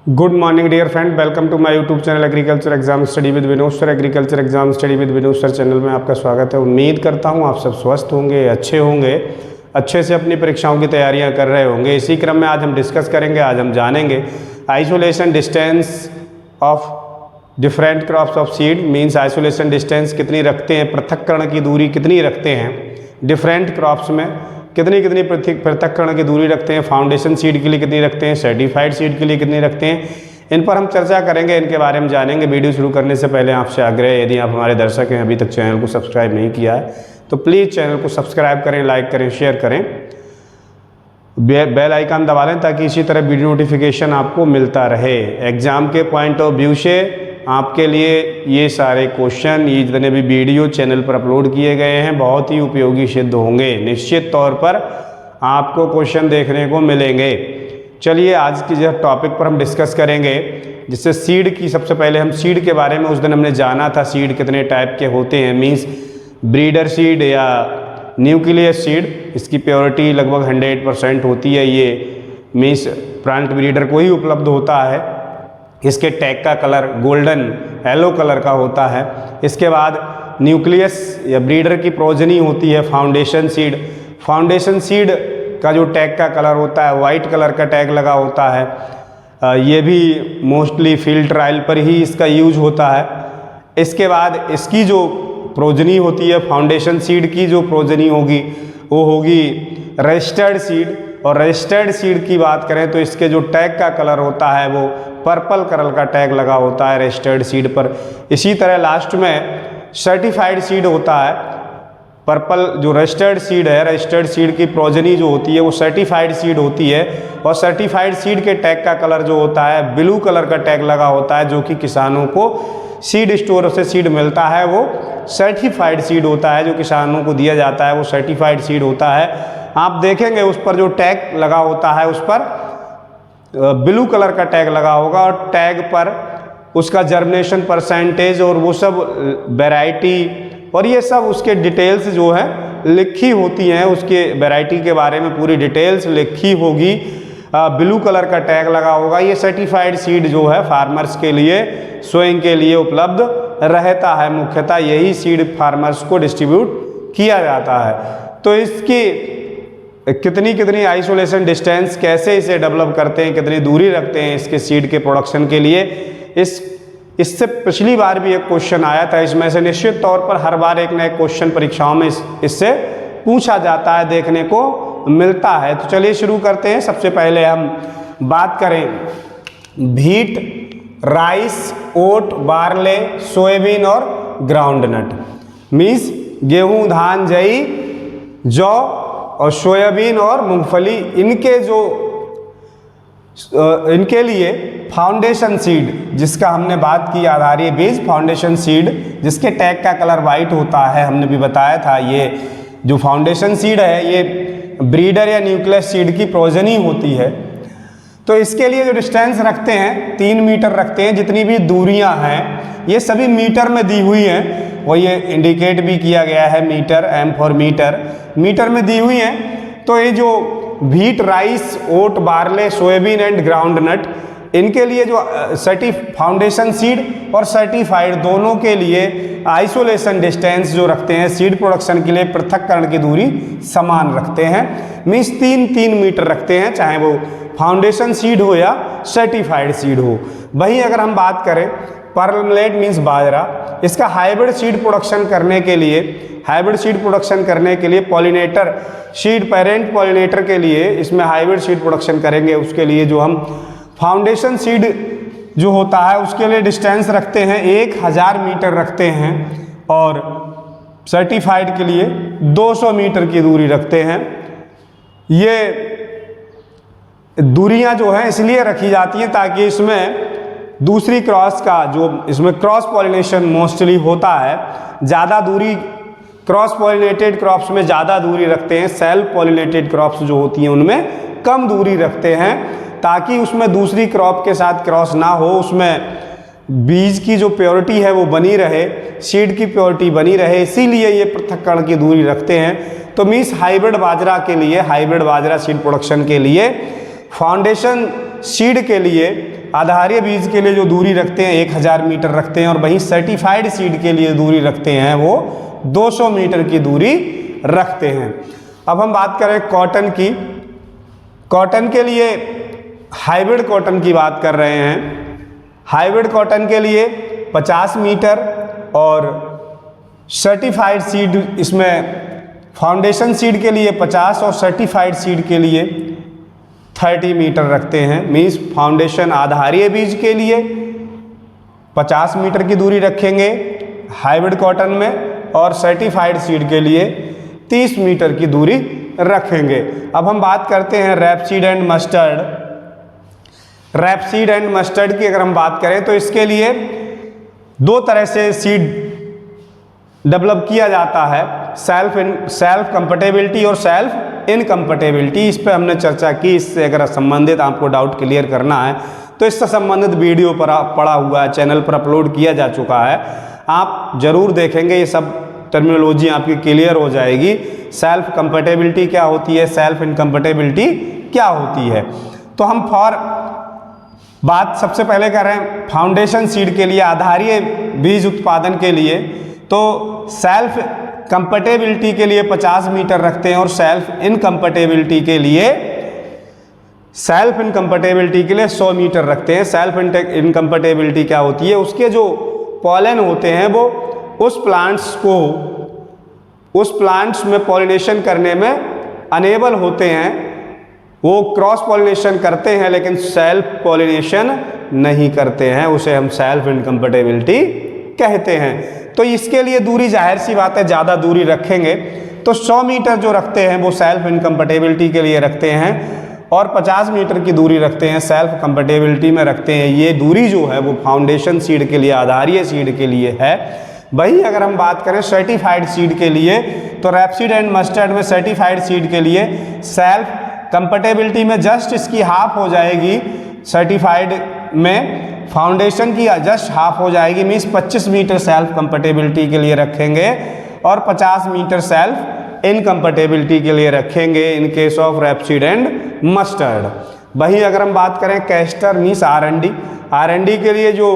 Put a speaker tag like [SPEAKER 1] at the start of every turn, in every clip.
[SPEAKER 1] Good morning dear friend, welcome to my YouTube channel agriculture exam study with Vinod sir. Agriculture exam study with Vinod sir channel में आपका स्वागत है। उम्मीद करता हूं आप सब स्वस्थ होंगे, अच्छे होंगे, अच्छे से अपनी परीक्षाओं की तैयारियां कर रहे होंगे। इसी क्रम में आज हम डिस्कस करेंगे, आज हम जानेंगे isolation distance of different crops of seed. Means isolation distance कितनी रखते हैं, पृथक्करण की दूरी कितनी रखते हैं डिफरेंट क्रॉप्स में, कितनी पृथक्करण की दूरी रखते हैं, फाउंडेशन सीड के लिए कितनी रखते हैं, सर्टिफाइड सीड के लिए कितनी रखते हैं, इन पर हम चर्चा करेंगे, इनके बारे में जानेंगे। वीडियो शुरू करने से पहले आपसे आग्रह है, यदि आप हमारे दर्शक हैं, अभी तक चैनल को सब्सक्राइब नहीं किया है तो प्लीज़ चैनल को सब्सक्राइब करें, लाइक करें, शेयर करें, बेल आइकन दबा लें ताकि इसी तरह वीडियो नोटिफिकेशन आपको मिलता रहे। एग्ज़ाम के पॉइंट ऑफ व्यू से आपके लिए ये सारे क्वेश्चन, ये जितने भी वीडियो चैनल पर अपलोड किए गए हैं, बहुत ही उपयोगी सिद्ध होंगे। निश्चित तौर पर आपको क्वेश्चन देखने को मिलेंगे। चलिए आज की जो टॉपिक पर हम डिस्कस करेंगे, जिससे सीड की, सबसे पहले हम सीड के बारे में उस दिन हमने जाना था सीड कितने टाइप के होते हैं। मीन्स ब्रीडर सीड या न्यूक्लियस सीड, इसकी प्योरिटी लगभग 100% होती है। ये मीन्स प्लांट ब्रीडर को ही उपलब्ध होता है। इसके टैग का कलर गोल्डन येलो कलर का होता है। इसके बाद न्यूक्लियस या ब्रीडर की प्रोजनी होती है फाउंडेशन सीड। फाउंडेशन सीड का जो टैग का कलर होता है वाइट कलर का टैग लगा होता है। ये भी मोस्टली फील्ड ट्रायल पर ही इसका यूज होता है। इसके बाद इसकी जो प्रोजनी होती है, फाउंडेशन सीड की जो प्रोजनी होगी वो होगी रजिस्टर्ड सीड। और रजिस्टर्ड सीड की बात करें तो इसके जो टैग का कलर होता है वो पर्पल कलर का टैग लगा होता है रजिस्टर्ड सीड पर। इसी तरह लास्ट में सर्टिफाइड सीड होता है। पर्पल जो रजिस्टर्ड सीड है, रजिस्टर्ड सीड की प्रोजनी जो होती है वो सर्टिफाइड सीड होती है। और सर्टिफाइड सीड के टैग का कलर जो होता है ब्लू कलर का टैग लगा होता है, जो कि किसानों को सीड स्टोर से सीड मिलता है वो सर्टिफाइड सीड होता है। जो किसानों को दिया जाता है वो सर्टिफाइड सीड होता है। आप देखेंगे उस पर जो टैग लगा होता है उस पर ब्लू कलर का टैग लगा होगा और टैग पर उसका जर्मिनेशन परसेंटेज और वो सब वैरायटी और ये सब उसके डिटेल्स जो है लिखी होती हैं। उसके वैरायटी के बारे में पूरी डिटेल्स लिखी होगी। ब्लू कलर का टैग लगा होगा। ये सर्टिफाइड सीड जो है फार्मर्स के लिए, सोइंग के लिए उपलब्ध रहता है। मुख्यतः यही सीड फार्मर्स को डिस्ट्रीब्यूट किया जाता है। तो इसकी कितनी आइसोलेशन डिस्टेंस, कैसे इसे डेवलप करते हैं, कितनी दूरी रखते हैं इसके सीड के प्रोडक्शन के लिए, इससे पिछली बार भी एक क्वेश्चन आया था। इसमें से निश्चित तौर पर हर बार एक नए क्वेश्चन परीक्षाओं में इससे पूछा जाता है, देखने को मिलता है। तो चलिए शुरू करते हैं। सबसे पहले हम बात करें wheat, rice, oat, barley, soybean और ग्राउंडनट। मीन्स गेहूं, धान, जई, जौ और सोयाबीन और मूंगफली, इनके लिए फाउंडेशन सीड, जिसका हमने बात की आधारीय बीज फाउंडेशन सीड, जिसके टैग का कलर वाइट होता है, हमने भी बताया था। ये जो फाउंडेशन सीड है ये ब्रीडर या न्यूक्लियस सीड की प्रोजनी होती है। तो इसके लिए जो डिस्टेंस रखते हैं 3 मीटर रखते हैं। जितनी भी दूरियां हैं ये सभी मीटर में दी हुई हैं, वो ये इंडिकेट भी किया गया है मीटर, एम फॉर मीटर में दी हुई हैं। तो ये जो wheat, rice, oat, barley, soybean and groundnut, इनके लिए जो फाउंडेशन सीड और सर्टिफाइड दोनों के लिए आइसोलेशन डिस्टेंस जो रखते हैं सीड प्रोडक्शन के लिए, पृथक्करण की दूरी समान रखते हैं। मीन्स 3 मीटर रखते हैं, चाहे वो फाउंडेशन सीड हो या सर्टिफाइड सीड हो। वहीं अगर हम बात करें पर्ल मिलेट मीन्स बाजरा, इसका हाइब्रिड सीड प्रोडक्शन करने के लिए पॉलिनेटर सीड, पेरेंट पॉलिनेटर के लिए इसमें हाइब्रिड सीड प्रोडक्शन करेंगे। उसके लिए जो हम फाउंडेशन सीड जो होता है उसके लिए डिस्टेंस रखते हैं 1000 मीटर रखते हैं, और सर्टिफाइड के लिए 200 मीटर की दूरी रखते हैं। ये दूरियां जो हैं इसलिए रखी जाती हैं ताकि इसमें दूसरी क्रॉस का, जो इसमें क्रॉस पॉलिनेशन मोस्टली होता है, ज़्यादा दूरी क्रॉस पॉलिनेटेड क्रॉप्स में ज़्यादा दूरी रखते हैं, सेल्फ पॉलिनेटेड क्रॉप्स जो होती हैं उनमें कम दूरी रखते हैं, ताकि उसमें दूसरी क्रॉप के साथ क्रॉस ना हो, उसमें बीज की जो प्योरिटी है वो बनी रहे, सीड की प्योरिटी बनी रहे, इसीलिए ये पृथक्करण की दूरी रखते हैं। तो मीन्स हाइब्रिड बाजरा के लिए, हाइब्रिड बाजरा सीड प्रोडक्शन के लिए फाउंडेशन सीड के लिए, आधारीय बीज के लिए जो दूरी रखते हैं 1000 मीटर रखते हैं, और वहीं सर्टिफाइड सीड के लिए दूरी रखते हैं वो 200 मीटर की दूरी रखते हैं। अब हम बात करें कॉटन की। कॉटन के लिए हाइब्रिड कॉटन की बात कर रहे हैं। हाइब्रिड कॉटन के लिए 50 मीटर और सर्टिफाइड सीड, इसमें फाउंडेशन सीड के लिए 50 और सर्टिफाइड सीड के लिए 30 मीटर रखते हैं। मीन्स फाउंडेशन आधारीय बीज के लिए 50 मीटर की दूरी रखेंगे हाइब्रिड कॉटन में, और सर्टिफाइड सीड के लिए 30 मीटर की दूरी रखेंगे। अब हम बात करते हैं rapeseed and mustard. Rapeseed and mustard की अगर हम बात करें तो इसके लिए दो तरह से सीड डेवलप किया जाता है, सेल्फ कंपैटिबिलिटी और सेल्फ इनकम्पैटिबिलिटी। इस पे हमने चर्चा की। इससे अगर संबंधित आपको डाउट क्लियर करना है तो इससे संबंधित वीडियो पर पड़ा हुआ है, चैनल पर अपलोड किया जा चुका है, आप जरूर देखेंगे। ये सब टर्मिनोलॉजी आपकी क्लियर हो जाएगी। सेल्फ कंपैटिबिलिटी क्या होती है, सेल्फ इनकम्पैटिबिलिटी क्या होती है। तो हम बात सबसे पहले कर रहे हैं फाउंडेशन सीड के लिए, आधारीय बीज उत्पादन के लिए। तो सेल्फ कंपैटिबिलिटी के लिए 50 मीटर रखते हैं और सेल्फ इनकम्पैटिबिलिटी के लिए 100 मीटर रखते हैं। सेल्फ इनकम्पैटिबिलिटी क्या होती है, उसके जो पॉलन होते हैं वो उस प्लांट्स में पॉलिनेशन करने में अनेबल होते हैं। वो क्रॉस पॉलिनेशन करते हैं लेकिन सेल्फ पॉलिनेशन नहीं करते हैं, उसे हम सेल्फ इनकम्पैटिबिलिटी कहते हैं। तो इसके लिए दूरी जाहिर सी बात है ज़्यादा दूरी रखेंगे। तो 100 मीटर जो रखते हैं वो सेल्फ इनकम्पैटिबिलिटी के लिए रखते हैं, और 50 मीटर की दूरी रखते हैं सेल्फ कंपैटिबिलिटी में रखते हैं। ये दूरी जो है वो फाउंडेशन सीड के लिए, आधारीय सीड के लिए है। वही अगर हम बात करें सर्टिफाइड सीड के लिए तो रैपसीड एंड मस्टर्ड में सर्टिफाइड सीड के लिए सेल्फ कंपैटिबिलिटी में जस्ट इसकी हाफ हो जाएगी, सर्टिफाइड में फाउंडेशन की जस्ट हाफ हो जाएगी। मीन्स 25 मीटर सेल्फ कंपैटिबिलिटी के लिए रखेंगे और 50 मीटर सेल्फ इनकम्पैटिबिलिटी के लिए रखेंगे in case of rapeseed and mustard. वही अगर हम बात करें कैस्टर मीन्स आर&डी के लिए जो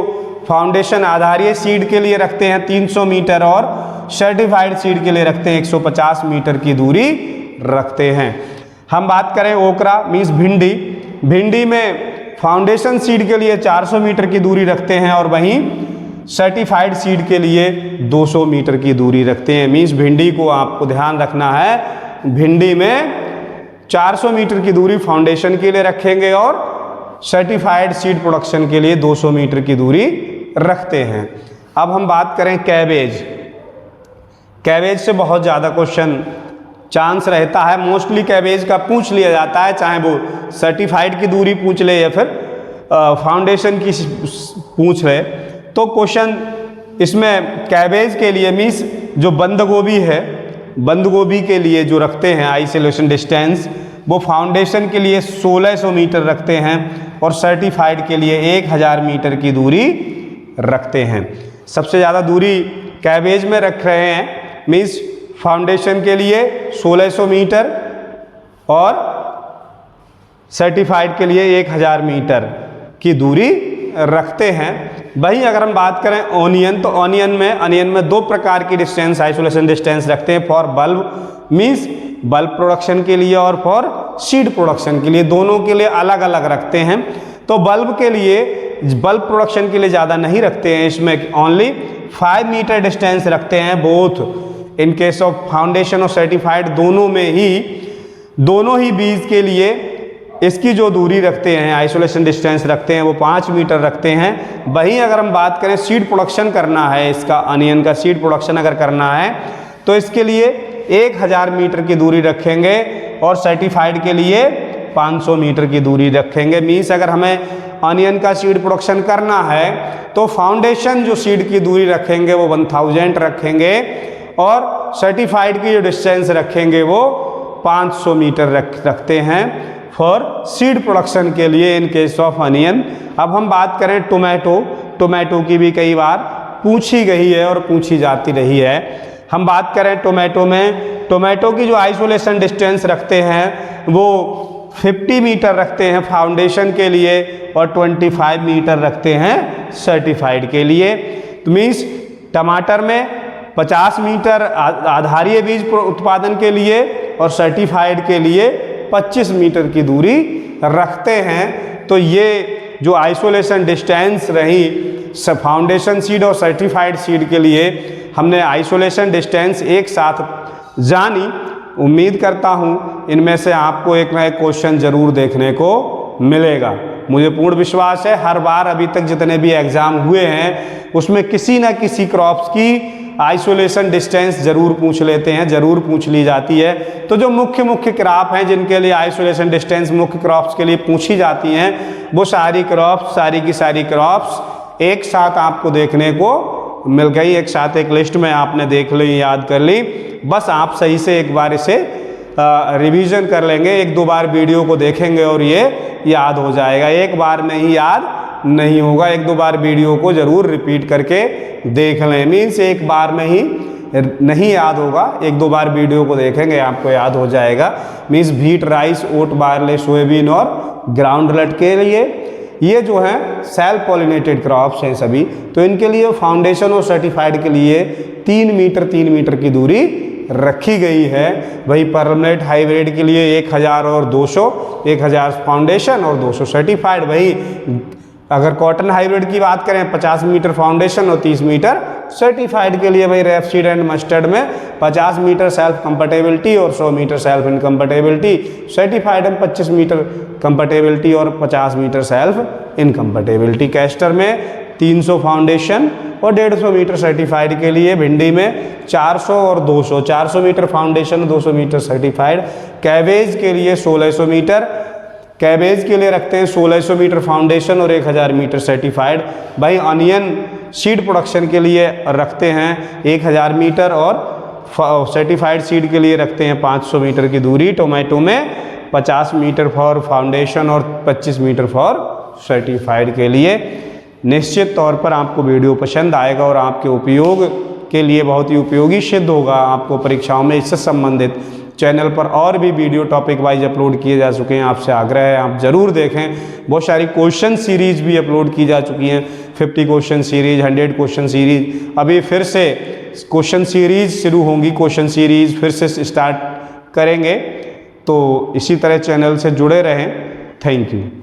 [SPEAKER 1] फाउंडेशन आधारीय सीड के लिए रखते हैं 300 मीटर और सर्टिफाइड सीड के लिए रखते हैं 150 मीटर की दूरी रखते हैं। हम बात करें ओकरा मीन्स भिंडी में फाउंडेशन सीड के लिए 400 मीटर की दूरी रखते हैं और वहीं सर्टिफाइड सीड के लिए 200 मीटर की दूरी रखते हैं। मीन्स भिंडी को आपको ध्यान रखना है, भिंडी में 400 मीटर की दूरी फाउंडेशन के लिए रखेंगे और सर्टिफाइड सीड प्रोडक्शन के लिए 200 मीटर की दूरी रखते हैं। अब हम बात करें कैबेज से बहुत ज़्यादा क्वेश्चन चांस रहता है। मोस्टली कैबेज का पूछ लिया जाता है, चाहे वो सर्टिफाइड की दूरी पूछ ले या फिर फाउंडेशन की पूछ ले। तो क्वेश्चन इसमें कैबेज के लिए मीन्स जो बंद गोभी है, बंद गोभी के लिए जो रखते हैं आइसोलेशन डिस्टेंस, वो फाउंडेशन के लिए 1600 मीटर रखते हैं और सर्टिफाइड के लिए 1000 मीटर की दूरी रखते हैं। सबसे ज़्यादा दूरी कैबेज में रख रहे हैं, मीन्स फाउंडेशन के लिए 1600 मीटर और सर्टिफाइड के लिए 1000 मीटर की दूरी रखते हैं। वहीं अगर हम बात करें ऑनियन, तो ऑनियन में दो प्रकार की डिस्टेंस आइसोलेशन डिस्टेंस रखते हैं, for bulb means bulb production के लिए और फॉर सीड प्रोडक्शन के लिए, दोनों के लिए अलग अलग रखते हैं। तो बल्ब प्रोडक्शन के लिए ज़्यादा नहीं रखते हैं, इसमें ओनली 5 मीटर डिस्टेंस रखते हैं both in case of foundation और सर्टिफाइड। दोनों ही बीज के लिए इसकी जो दूरी रखते हैं आइसोलेशन डिस्टेंस रखते हैं वो 5 मीटर रखते हैं। वहीं अगर हम बात करें सीड प्रोडक्शन करना है, इसका अनियन का सीड प्रोडक्शन अगर करना है तो इसके लिए 1000 मीटर की दूरी रखेंगे और सर्टिफाइड के लिए 500 मीटर की दूरी रखेंगे। मीन्स अगर हमें अनियन का सीड प्रोडक्शन करना है तो फाउंडेशन जो सीड की दूरी रखेंगे वो 1000 रखेंगे और सर्टिफाइड की जो डिस्टेंस रखेंगे वो 500 मीटर रखते हैं फॉर सीड प्रोडक्शन के लिए इन केस ऑफ अनियन। अब हम बात करें टोमेटो की भी कई बार पूछी गई है और पूछी जाती रही है। हम बात करें टोमेटो की जो आइसोलेशन डिस्टेंस रखते हैं वो 50 मीटर रखते हैं फाउंडेशन के लिए और 25 मीटर रखते हैं सर्टिफाइड के लिए। तो मीन्स टमाटर में 50 मीटर आधारीय बीज उत्पादन के लिए और सर्टिफाइड के लिए 25 मीटर की दूरी रखते हैं। तो ये जो आइसोलेशन डिस्टेंस रही फाउंडेशन सीड और सर्टिफाइड सीड के लिए, हमने आइसोलेशन डिस्टेंस एक साथ जानी। उम्मीद करता हूँ इनमें से आपको एक ना एक क्वेश्चन जरूर देखने को मिलेगा। मुझे पूर्ण विश्वास है हर बार अभी तक जितने भी एग्जाम हुए हैं उसमें किसी न किसी क्रॉप्स की आइसोलेशन डिस्टेंस जरूर पूछ लेते हैं, जरूर पूछ ली जाती है। तो जो मुख्य मुख्य क्रॉप हैं जिनके लिए आइसोलेशन डिस्टेंस मुख्य क्रॉप्स के लिए पूछी जाती हैं, वो सारी क्रॉप्स, सारी की सारी क्रॉप्स एक साथ आपको देखने को मिल गई। एक साथ एक लिस्ट में आपने देख ली, याद कर ली। बस आप सही से एक बार इसे रिवीजन कर लेंगे, एक दो बार वीडियो को देखेंगे और ये याद हो जाएगा। एक बार में ही याद नहीं होगा, एक दो बार वीडियो को जरूर रिपीट करके देख लें। मीन्स एक बार में ही नहीं याद होगा, एक दो बार वीडियो को देखेंगे आपको याद हो जाएगा। Means wheat, rice, oat, barley, soybean और ग्राउंडनट के लिए ये जो हैं सेल्फ पॉलिनेटेड क्रॉप्स हैं सभी। तो इनके लिए फाउंडेशन और सर्टिफाइड के लिए 3 मीटर की दूरी रखी गई है। वही परमानेंट हाइब्रिड के लिए 1000 और 200, 1000 फाउंडेशन और 200 सर्टिफाइड। वही अगर कॉटन हाइब्रिड की बात करें 50 मीटर फाउंडेशन और 30 मीटर सर्टिफाइड के लिए। वही रेपसीड एंड मस्टर्ड में 50 मीटर सेल्फ कंपैटिबिलिटी और 100 मीटर सेल्फ इनकम्पैटिबिलिटी। सर्टिफाइड में 25 मीटर कंपैटिबिलिटी और 50 मीटर सेल्फ इनकम्पैटिबिलिटी। कैस्टर में 300 फाउंडेशन और 150 मीटर सर्टिफाइड के लिए। भिंडी में 400 और 200, 400 metre foundation, 200 metre certified. Cabbage के लिए 1600 मीटर, कैबेज के लिए रखते हैं 1600 मीटर फाउंडेशन और 1000 मीटर सर्टिफाइड। भाई अनियन सीड प्रोडक्शन के लिए रखते हैं 1000 मीटर और सर्टिफाइड सीड के लिए रखते हैं 500 मीटर की दूरी। टोमेटो में 50 मीटर फॉर फाउंडेशन और 25 मीटर फॉर सर्टिफाइड के लिए। निश्चित तौर पर आपको वीडियो पसंद आएगा और आपके उपयोग के लिए बहुत ही उपयोगी सिद्ध होगा। आपको परीक्षाओं में इससे संबंधित चैनल पर और भी वीडियो टॉपिक वाइज अपलोड किए जा चुके हैं। आपसे आग्रह है आप ज़रूर देखें। बहुत सारी क्वेश्चन सीरीज भी अपलोड की जा चुकी हैं, 50 क्वेश्चन सीरीज, 100 क्वेश्चन सीरीज। अभी फिर से क्वेश्चन सीरीज शुरू होंगी, क्वेश्चन सीरीज फिर से स्टार्ट करेंगे। तो इसी तरह चैनल से जुड़े रहें। Thank you.